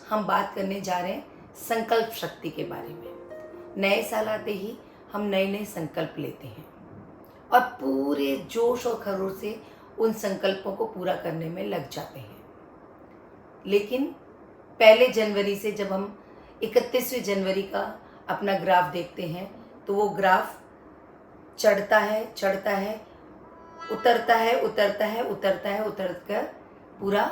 हम बात करने जा रहे हैं संकल्प शक्ति के बारे में। नए साल आते ही हम नए नए संकल्प लेते हैं और पूरे जोश और खरोश से उन संकल्पों को पूरा करने में लग जाते हैं। लेकिन पहले जनवरी से जब हम 31वीं जनवरी का अपना ग्राफ देखते हैं तो वो ग्राफ चढ़ता है, उतरता है, उतर कर पूरा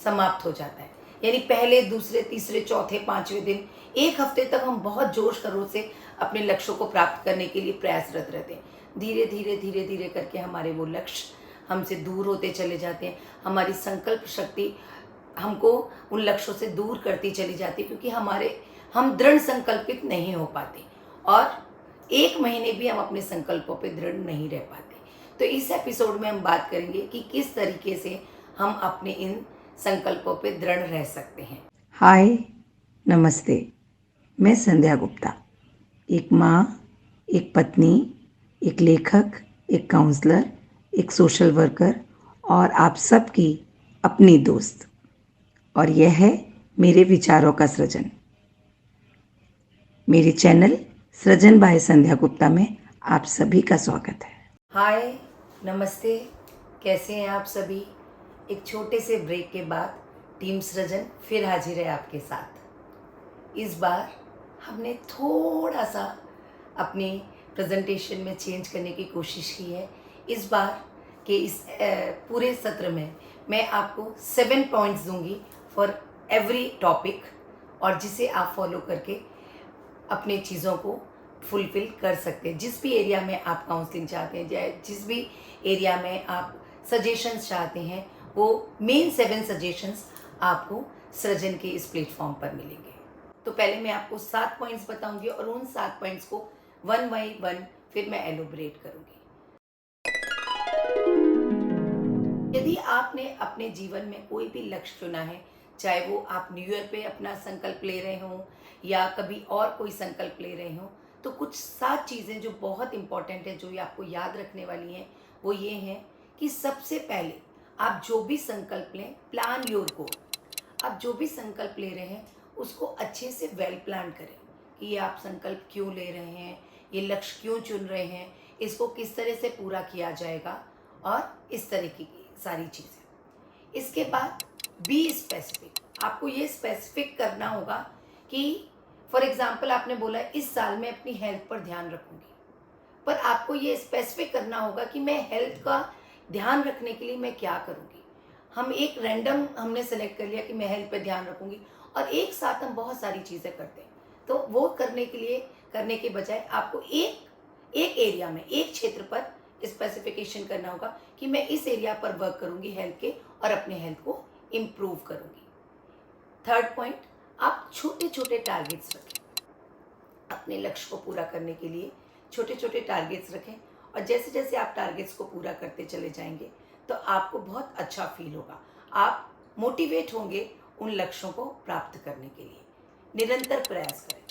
समाप्त हो जाता है। यानी पहले, दूसरे, तीसरे, चौथे, पांचवें दिन, एक हफ्ते तक हम बहुत जोश खरोश से अपने लक्ष्यों को प्राप्त करने के लिए प्रयासरत रहते हैं। धीरे धीरे करके हमारे वो लक्ष्य हमसे दूर होते चले जाते हैं। हमारी संकल्प शक्ति हमको उन लक्ष्यों से दूर करती चली जाती है, क्योंकि हम दृढ़ संकल्पित नहीं हो पाते और एक महीने भी हम अपने संकल्पों पे दृढ़ नहीं रह पाते। तो इस एपिसोड में हम बात करेंगे कि किस तरीके से हम अपने इन संकल्पों पे दृढ़ रह सकते हैं। हाय, नमस्ते। मैं संध्या गुप्ता, एक माँ, एक पत्नी, एक लेखक, एक काउंसलर, एक सोशल वर्कर और आप सबकी अपनी दोस्त। और यह है मेरे विचारों का सृजन। मेरे चैनल सृजन बाय संध्या गुप्ता में आप सभी का स्वागत है। हाय, नमस्ते, कैसे हैं आप सभी? एक छोटे से ब्रेक के बाद टीम सृजन फिर हाजिर है आपके साथ। इस बार हमने थोड़ा सा अपनी प्रेजेंटेशन में चेंज करने की कोशिश की है। इस बार के इस पूरे सत्र में मैं आपको 7 पॉइंट्स दूंगी फॉर एवरी टॉपिक, और जिसे आप फॉलो करके अपने चीज़ों को फुलफिल कर सकते हैं। जिस भी एरिया में आप काउंसलिंग चाहते हैं, या जिस भी एरिया में आप सजेशंस चाहते हैं, वो मेन 7 सजेशंस आपको सृजन के इस प्लेटफॉर्म पर मिलेंगे। तो पहले मैं आपको 7 पॉइंट्स बताऊंगी और उन 7 पॉइंट्स को 1 बाई 1 फिर मैं एलोबरेट करूंगी। यदि आपने अपने जीवन में कोई भी लक्ष्य चुना है, चाहे वो आप न्यू ईयर पे अपना संकल्प ले रहे हों या कभी और कोई संकल्प ले रहे हों, तो कुछ 7 चीज़ें जो बहुत इंपॉर्टेंट है, जो ये आपको याद रखने वाली हैं, वो ये हैं कि सबसे पहले आप जो भी संकल्प लें, प्लान योर गोल। आप जो भी संकल्प ले रहे हैं उसको अच्छे से वेल प्लान करें कि ये आप संकल्प क्यों ले रहे हैं, ये लक्ष्य क्यों चुन रहे हैं, इसको किस तरह से पूरा किया जाएगा, और इस तरह की सारी चीज़ें। इसके बाद बी स्पेसिफिक। आपको ये स्पेसिफिक करना होगा कि फॉर एग्जाम्पल आपने बोला इस साल मैं अपनी हेल्थ पर ध्यान रखूंगी, पर आपको ये स्पेसिफिक करना होगा कि मैं हेल्थ का ध्यान रखने के लिए मैं क्या करूंगी। हम एक रैंडम हमने सेलेक्ट कर लिया कि मैं हेल्थ पे ध्यान रखूंगी, और एक साथ हम बहुत सारी चीज़ें करते हैं। तो वो करने के बजाय आपको एक एरिया में, एक क्षेत्र पर स्पेसिफिकेशन करना होगा कि मैं इस एरिया पर वर्क करूंगी हेल्थ के, और अपने हेल्थ को इम्प्रूव करूंगी। थर्ड पॉइंट, आप छोटे छोटे टारगेट्स रखें। अपने लक्ष्य को पूरा करने के लिए छोटे छोटे टारगेट्स रखें, और जैसे जैसे आप टारगेट्स को पूरा करते चले जाएंगे तो आपको बहुत अच्छा फील होगा। आप मोटिवेट होंगे उन लक्ष्यों को प्राप्त करने के लिए। निरंतर प्रयास करें।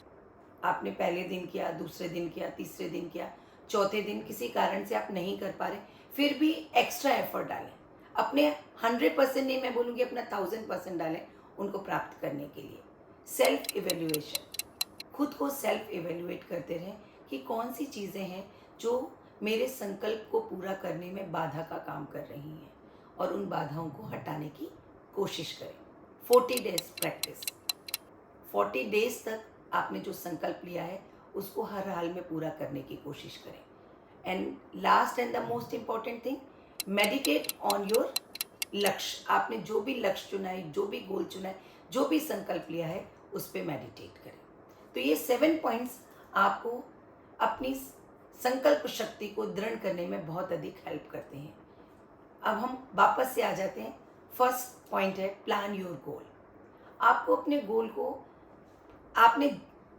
आपने पहले दिन किया, दूसरे दिन किया, तीसरे दिन किया, चौथे दिन किसी कारण से आप नहीं कर पा रहे, फिर भी एक्स्ट्रा एफर्ट डालें। अपने 100% नहीं, मैं बोलूँगी अपना 1000% डालें उनको प्राप्त करने के लिए। Self evaluation. खुद को सेल्फ इवेल्युएट करते रहें कि कौन सी चीज़ें हैं जो मेरे संकल्प को पूरा करने में बाधा का काम कर रही हैं, और उन बाधाओं को हटाने की कोशिश करें। 40 डेज प्रैक्टिस। 40 डेज तक आपने जो संकल्प लिया है उसको हर हाल में पूरा करने की कोशिश करें। And last and the most important thing, meditate on your लक्ष्य। आपने जो भी लक्ष्य चुना है, जो भी गोल चुना है, जो भी संकल्प लिया है, उस पर मेडिटेट करें। तो ये 7 पॉइंट्स आपको अपनी संकल्प शक्ति को दृढ़ करने में बहुत अधिक हेल्प करते हैं। अब हम वापस से आ जाते हैं। फर्स्ट पॉइंट है प्लान योर गोल। आपको अपने गोल को आपने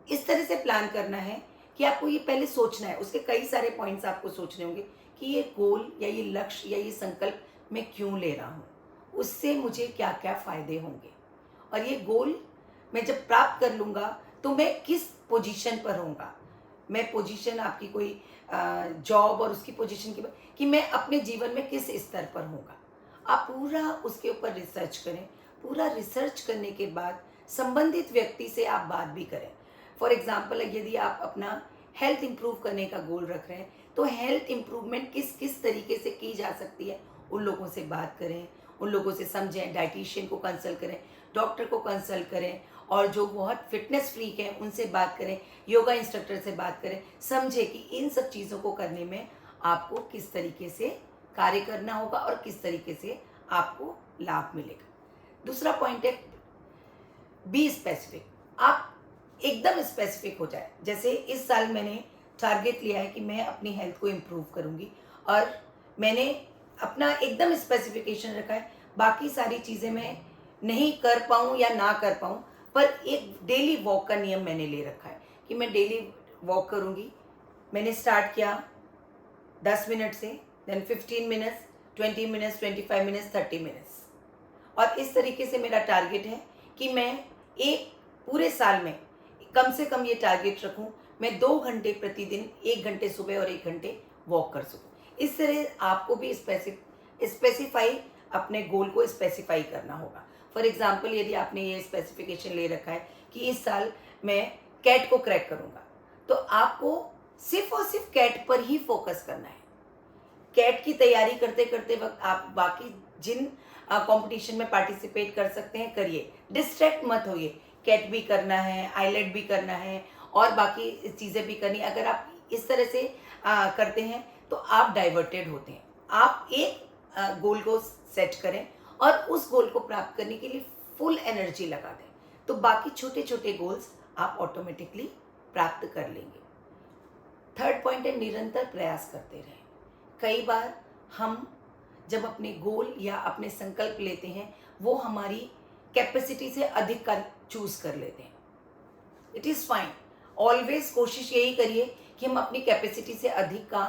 इस तरह से प्लान करना है कि आपको ये पहले सोचना है। उसके कई सारे पॉइंट्स आपको सोचने होंगे कि ये गोल या ये लक्ष्य या ये संकल्प मैं क्यों ले रहा हूँ, उससे मुझे क्या क्या फ़ायदे होंगे, और ये गोल मैं जब प्राप्त कर लूँगा तो मैं किस पोजीशन पर होऊंगा। मैं पोजीशन आपकी कोई जॉब और उसकी पोजीशन की, कि मैं अपने जीवन में किस स्तर पर होऊंगा। आप पूरा उसके ऊपर रिसर्च करें। पूरा रिसर्च करने के बाद संबंधित व्यक्ति से आप बात भी करें। फॉर एग्जाम्पल, यदि आप अपना हेल्थ इम्प्रूव करने का गोल रख रहे हैं तो हेल्थ इम्प्रूवमेंट किस किस तरीके से की जा सकती है, उन लोगों से बात करें, उन लोगों से समझें, डाइटिशियन को कंसल्ट करें, डॉक्टर को कंसल्ट करें, और जो बहुत फिटनेस फ्रीक हैं उनसे बात करें, योगा इंस्ट्रक्टर से बात करें, समझें कि इन सब चीज़ों को करने में आपको किस तरीके से कार्य करना होगा और किस तरीके से आपको लाभ मिलेगा। दूसरा पॉइंट है, बी स्पेसिफिक। आप एकदम स्पेसिफिक हो जाए। जैसे इस साल मैंने टारगेट लिया है कि मैं अपनी हेल्थ को इम्प्रूव करूँगी, और मैंने अपना एकदम स्पेसिफिकेशन रखा है। बाकी सारी चीज़ें मैं नहीं कर पाऊँ या ना कर पाऊँ, पर एक डेली वॉक का नियम मैंने ले रखा है कि मैं डेली वॉक करूँगी। मैंने स्टार्ट किया 10 मिनट से, then 15 minutes, 20 minutes, 25 minutes, 30 minutes, और इस तरीके से मेरा टारगेट है कि मैं एक पूरे साल में कम से कम ये टारगेट रखूं, मैं 2 घंटे प्रतिदिन, 1 घंटे सुबह और 1 घंटे वॉक कर सकूं। इस तरह आपको भी स्पेसिफाई अपने गोल को स्पेसिफाई करना होगा। फॉर एग्जाम्पल, यदि आपने ये स्पेसिफिकेशन ले रखा है कि इस साल मैं कैट को क्रैक करूँगा, तो आपको सिर्फ और सिर्फ कैट पर ही फोकस करना है। कैट की तैयारी करते करते वक्त आप बाकी जिन कंपटीशन में पार्टिसिपेट कर सकते हैं करिए, डिस्ट्रैक्ट मत होइए। कैट भी करना है, आईलेट भी करना है, और बाकी चीज़ें भी करनी। अगर आप इस तरह से करते हैं तो आप डाइवर्टेड होते हैं। आप एक गोल को सेट करें और उस गोल को प्राप्त करने के लिए फुल एनर्जी लगा दें, तो बाकी छोटे छोटे गोल्स आप ऑटोमेटिकली प्राप्त कर लेंगे। थर्ड पॉइंट है, निरंतर प्रयास करते रहें। कई बार हम जब अपने गोल या अपने संकल्प लेते हैं, वो हमारी कैपेसिटी से अधिक का चूज कर लेते हैं। इट इज़ फाइन, ऑलवेज कोशिश यही करिए कि हम अपनी कैपेसिटी से अधिक का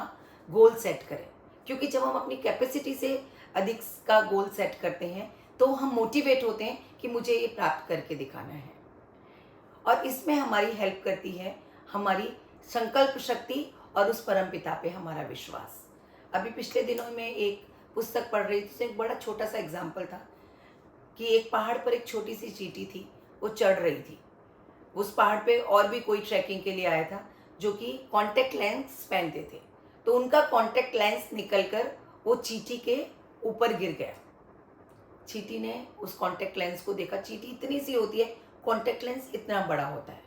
गोल सेट करें, क्योंकि जब हम अपनी कैपेसिटी से अधिक का गोल सेट करते हैं तो हम मोटिवेट होते हैं कि मुझे ये प्राप्त करके दिखाना है, और इसमें हमारी हेल्प करती है हमारी संकल्प शक्ति और उस परमपिता पे हमारा विश्वास। अभी पिछले दिनों में एक पुस्तक पढ़ रही थी, उसमें एक बड़ा छोटा सा एग्जाम्पल था कि एक पहाड़ पर एक छोटी सी चींटी थी, वो चढ़ रही थी। उस पहाड़ पे और भी कोई ट्रैकिंग के लिए आया था जो कि कॉन्टेक्ट लेंस पहनते थे, तो उनका कॉन्टेक्ट लेंस निकलकर वो चींटी के ऊपर गिर गया। चींटी ने उस कॉन्टेक्ट लेंस को देखा, चींटी इतनी सी होती है, कॉन्टेक्ट लेंस इतना बड़ा होता है।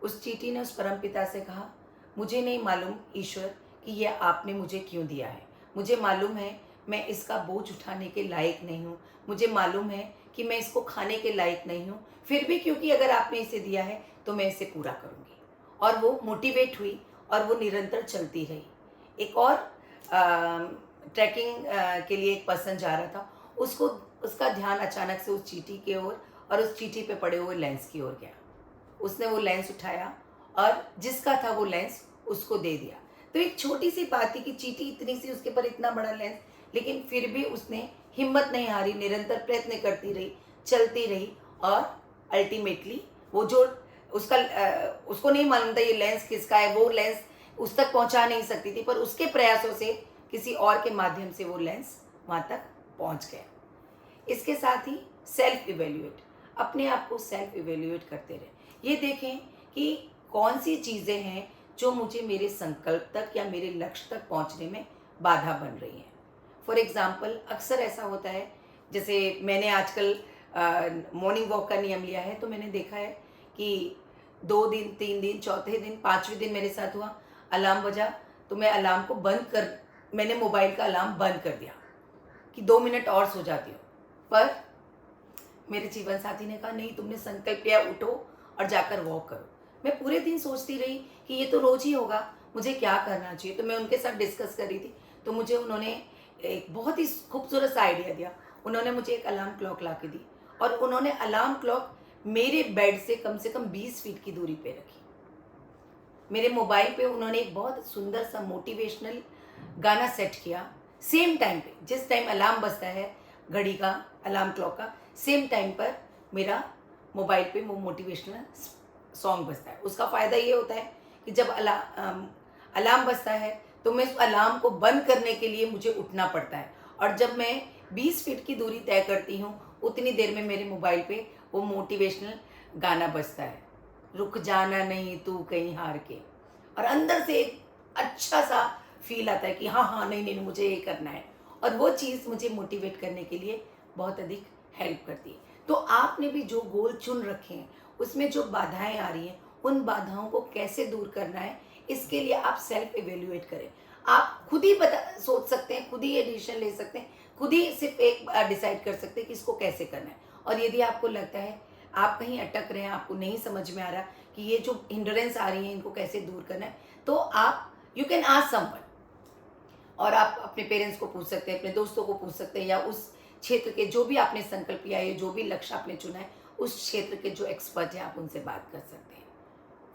उस चींटी ने उस परमपिता से कहा, मुझे नहीं मालूम ईश्वर कि ये आपने मुझे क्यों दिया है। मुझे मालूम है मैं इसका बोझ उठाने के लायक नहीं हूँ, मुझे मालूम है कि मैं इसको खाने के लायक नहीं हूँ, फिर भी क्योंकि अगर आपने इसे दिया है तो मैं इसे पूरा करूँगी। और वो मोटिवेट हुई और वो निरंतर चलती रही। एक और ट्रैकिंग के लिए एक पर्सन जा रहा था, उसको उसका ध्यान अचानक से उस चींटी की ओर और उस चींटी पे पड़े हुए लेंस की ओर गया। उसने वो लेंस उठाया और जिसका था वो लेंस उसको दे दिया। तो एक छोटी सी बात थी कि चींटी इतनी सी, उसके पर इतना बड़ा लेंस, लेकिन फिर भी उसने हिम्मत नहीं हारी, निरंतर प्रयत्न करती रही, चलती रही, और अल्टीमेटली वो जो उसको नहीं मालूम था ये लेंस किसका है, वो लेंस उस तक पहुंचा नहीं सकती थी, पर उसके प्रयासों से किसी और के माध्यम से वो लेंस वहाँ तक पहुँच गया। इसके साथ ही सेल्फ इवेल्युएट, अपने आप को सेल्फ इवेल्युएट करते रहे। ये देखें कि कौन सी चीज़ें हैं जो मुझे मेरे संकल्प तक या मेरे लक्ष्य तक पहुंचने में बाधा बन रही हैं। फॉर एग्जाम्पल, अक्सर ऐसा होता है, जैसे मैंने आजकल मॉर्निंग वॉक का नियम लिया है, तो मैंने देखा है कि 2 दिन, 3 दिन, चौथे दिन, 5वें दिन मेरे साथ हुआ, अलार्म बजा तो मैं अलार्म को मैंने मोबाइल का अलार्म बंद कर दिया कि 2 मिनट और सो जाती हूँ। पर मेरे जीवन साथी ने कहा, नहीं, तुमने संकल्प लिया, उठो और जाकर वॉक करो। मैं पूरे दिन सोचती रही कि ये तो रोज ही होगा, मुझे क्या करना चाहिए। तो मैं उनके साथ डिस्कस कर रही थी, तो मुझे उन्होंने एक बहुत ही खूबसूरत सा आइडिया दिया। उन्होंने मुझे एक अलार्म क्लॉक ला के दी, और उन्होंने अलार्म क्लॉक मेरे बेड से कम 20 फीट की दूरी पे रखी। मेरे मोबाइल पे उन्होंने एक बहुत सुंदर सा मोटिवेशनल गाना सेट किया, सेम टाइम पे, जिस टाइम अलार्म बजता है घड़ी का, अलार्म क्लॉक का, सेम टाइम पर मेरा मोबाइल पे वो मोटिवेशनल सॉन्ग बजता है। उसका फ़ायदा ये होता है कि जब अलार्म बजता है तो मैं उस अलार्म को बंद करने के लिए मुझे उठना पड़ता है, और जब मैं 20 फीट की दूरी तय करती हूँ, उतनी देर में मेरे मोबाइल पे वो मोटिवेशनल गाना बजता है, रुक जाना नहीं तू कहीं हार के, और अंदर से एक अच्छा सा फील आता है कि हाँ हाँ नहीं नहीं मुझे ये करना है, और वो चीज़ मुझे मोटिवेट करने के लिए बहुत अधिक हेल्प करती है। तो आपने भी जो गोल चुन रखे हैं उसमें जो बाधाएं आ रही हैं उन बाधाओं को कैसे दूर करना है, इसके लिए आप सेल्फ इवेल्युएट करें। आप खुद ही सोच सकते हैं, खुद ही ये डिसीजन ले सकते हैं, खुद ही सिर्फ एक डिसाइड कर सकते हैं कि इसको कैसे करना है। और यदि आपको लगता है आप कहीं अटक रहे हैं, आपको नहीं समझ में आ रहा कि ये जो हिंड्रेंस आ रही है इनको कैसे दूर करना है, तो आप यू कैन आस्क समवन, और आप अपने पेरेंट्स को पूछ सकते हैं, अपने दोस्तों को पूछ सकते हैं, या उस क्षेत्र के जो भी आपने संकल्प लिया है, जो भी लक्ष्य आपने चुना है, उस क्षेत्र के जो एक्सपर्ट हैं आप उनसे बात कर सकते हैं।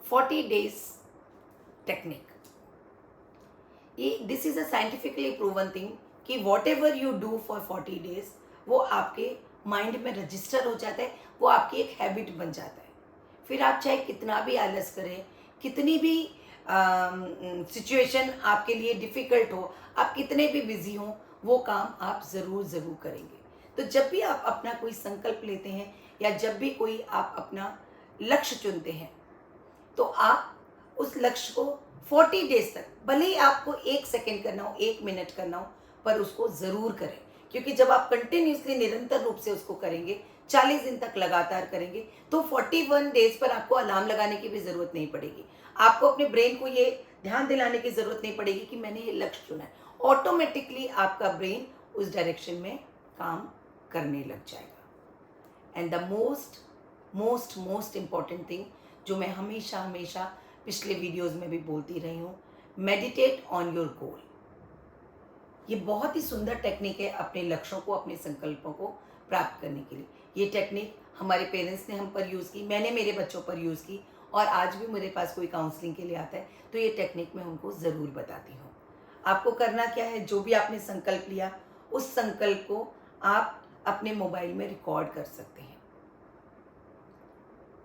40 डेज टेक्निक, ये this is a scientifically proven thing कि whatever you do for 40 days वो आपके माइंड में रजिस्टर हो जाता है, वो आपकी एक हैबिट बन जाता है। फिर आप चाहे कितना भी आलस करें, कितनी भी सिचुएशन आपके लिए डिफ़िकल्ट हो, आप कितने भी बिजी हों, वो काम आप ज़रूर करेंगे। तो जब भी आप अपना कोई संकल्प लेते हैं या जब भी कोई आप अपना लक्ष्य चुनते हैं, तो आप उस लक्ष्य को 40 डेज तक, भले ही आपको 1 सेकेंड करना हो, 1 मिनट करना हो, पर उसको ज़रूर करें। क्योंकि जब आप कंटिन्यूसली निरंतर रूप से उसको करेंगे, 40 दिन तक लगातार करेंगे, तो 41 डेज पर आपको अलार्म लगाने की भी ज़रूरत नहीं पड़ेगी। आपको अपने ब्रेन को ये ध्यान दिलाने की ज़रूरत नहीं पड़ेगी कि मैंने ये लक्ष्य चुना है। ऑटोमेटिकली आपका ब्रेन उस डायरेक्शन में काम करने लग जाएगा। And the most important thing जो मैं हमेशा पिछले वीडियोस में भी बोलती रही हूँ, मेडिटेट ऑन योर गोल। ये बहुत ही सुंदर टेक्निक है अपने लक्ष्यों को, अपने संकल्पों को प्राप्त करने के लिए। ये टेक्निक हमारे पेरेंट्स ने हम पर यूज़ की, मैंने मेरे बच्चों पर यूज़ की, और आज भी मेरे पास कोई काउंसलिंग के लिए आता है तो ये टेक्निक मैं उनको ज़रूर बताती हूँ। आपको करना क्या है, जो भी आपने संकल्प लिया उस संकल्प को आप अपने मोबाइल में रिकॉर्ड कर सकते हैं।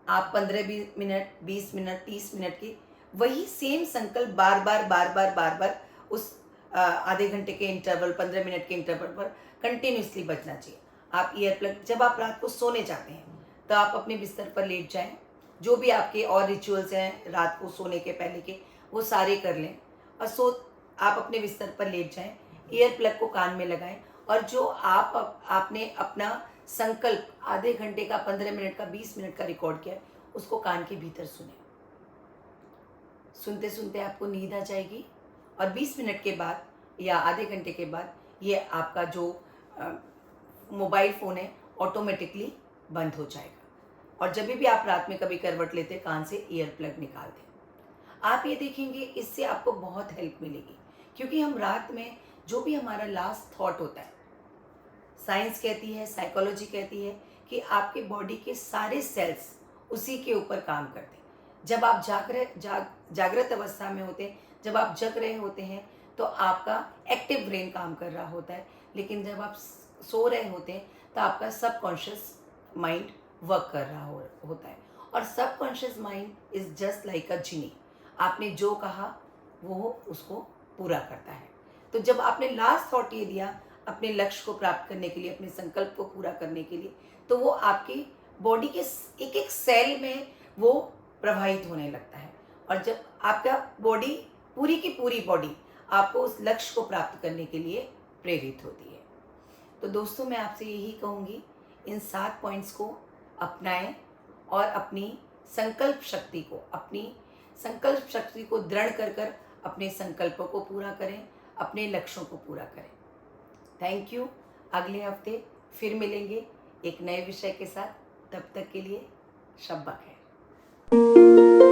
आप 15-20 मिनट, 20 मिनट, 30 मिनट की वही सेम संकल्प बार बार उस आधे घंटे के इंटरवल, 15 मिनट के इंटरवल पर कंटिन्यूसली बजना चाहिए। आप ईयर प्लग, जब आप रात को सोने जाते हैं तो आप अपने बिस्तर पर लेट जाएं, जो भी आपके और रिचुअल्स हैं रात को सोने के पहले के, वो सारे कर लें, और आप अपने बिस्तर पर लेट जाएं, ईयर प्लग को कान में लगाएं, और जो आपने अपना संकल्प आधे घंटे का, 15 मिनट का, 20 मिनट का रिकॉर्ड किया है, उसको कान के भीतर सुने। सुनते सुनते आपको नींद आ जाएगी, और 20 मिनट के बाद या आधे घंटे के बाद ये आपका जो मोबाइल फ़ोन है ऑटोमेटिकली बंद हो जाएगा। और जब भी आप रात में कभी करवट लेते, कान से ईयर प्लग निकाल दें। आप ये देखेंगे इससे आपको बहुत हेल्प मिलेगी, क्योंकि हम रात में जो भी हमारा लास्ट थॉट होता है, साइंस कहती है, साइकोलॉजी कहती है कि आपके बॉडी के सारे सेल्स उसी के ऊपर काम करते हैं। जब आप जागृत अवस्था में होते हैं, जब आप जग रहे होते हैं, तो आपका एक्टिव ब्रेन काम कर रहा होता है, लेकिन जब आप सो रहे होते हैं तो आपका सबकॉन्शियस माइंड वर्क कर रहा होता है। और subconscious mind is just like a genie, आपने जो कहा वो उसको पूरा करता है। तो जब आपने लास्ट थॉट ये दिया अपने लक्ष्य को प्राप्त करने के लिए, अपने संकल्प को पूरा करने के लिए, तो वो आपकी बॉडी के एक एक सेल में वो प्रवाहित होने लगता है। और जब आपका बॉडी, पूरी की पूरी बॉडी आपको उस लक्ष्य को प्राप्त करने के लिए प्रेरित होती है। तो दोस्तों, मैं आपसे यही कहूँगी, इन 7 पॉइंट्स को अपनाएं और अपनी संकल्प शक्ति को दृढ़ कर अपने संकल्पों को पूरा करें, अपने लक्ष्यों को पूरा करें। Thank you. अगले हफ्ते फिर मिलेंगे एक नए विषय के साथ। तब तक के लिए शब्बा खैर।